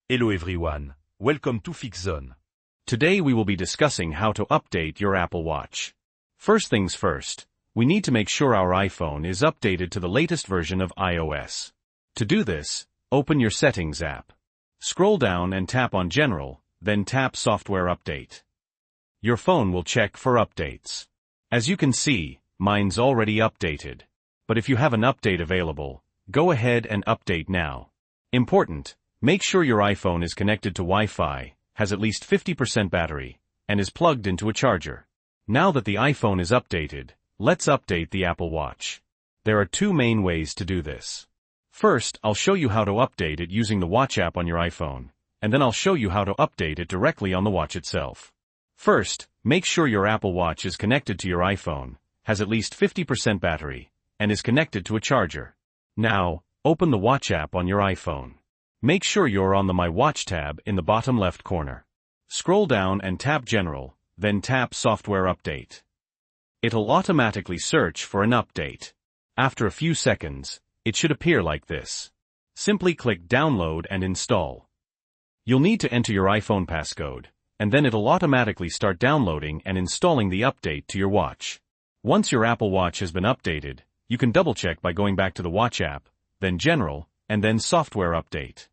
Hello everyone, welcome to FixZone. Today we will be discussing how to update your Apple Watch. First things first, we need to make sure our iPhone is updated to the latest version of iOS. To do this, open your Settings app. Scroll down and tap on General, then tap Software Update. Your phone will check for updates. As you can see, mine's already updated. But if you have an update available, go ahead and update now. Important: make sure your iPhone is connected to Wi-Fi, has at least 50% battery, and is plugged into a charger. Now that the iPhone is updated, let's update the Apple Watch. There are two main ways to do this. First, I'll show you how to update it using the Watch app on your iPhone, and then I'll show you how to update it directly on the watch itself. First, make sure your Apple Watch is connected to your iPhone, has at least 50% battery, and is connected to a charger. Now, open the Watch app on your iPhone. Make sure you're on the My Watch tab in the bottom left corner. Scroll down and tap General, then tap Software Update. It'll automatically search for an update. After a few seconds, it should appear like this. Simply click Download and Install. You'll need to enter your iPhone passcode, and then it'll automatically start downloading and installing the update to your watch. Once your Apple Watch has been updated, you can double-check by going back to the Watch app, then General, and then Software Update.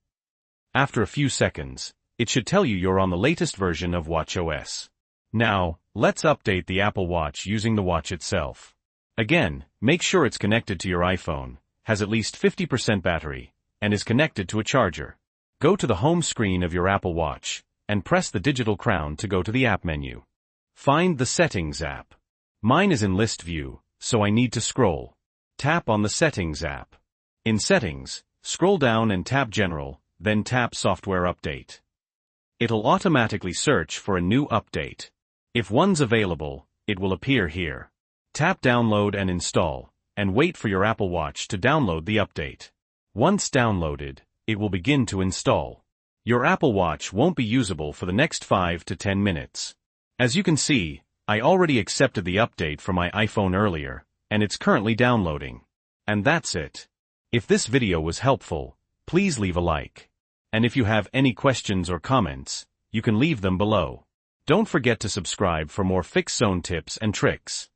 After a few seconds, it should tell you you're on the latest version of watchOS. Now, let's update the Apple Watch using the watch itself. Again, make sure it's connected to your iPhone, has at least 50% battery, and is connected to a charger. Go to the home screen of your Apple Watch, and press the digital crown to go to the app menu. Find the Settings app. Mine is in List View, so I need to scroll. Tap on the Settings app. In Settings, scroll down and tap General, then tap Software Update. It'll automatically search for a new update. If one's available, it will appear here. Tap Download and Install, and wait for your Apple Watch to download the update. Once downloaded, it will begin to install. Your Apple Watch won't be usable for the next 5 to 10 minutes. As you can see, I already accepted the update from my iPhone earlier, and it's currently downloading. And that's it. If this video was helpful, please leave a like. And if you have any questions or comments, you can leave them below. Don't forget to subscribe for more FixZone tips and tricks.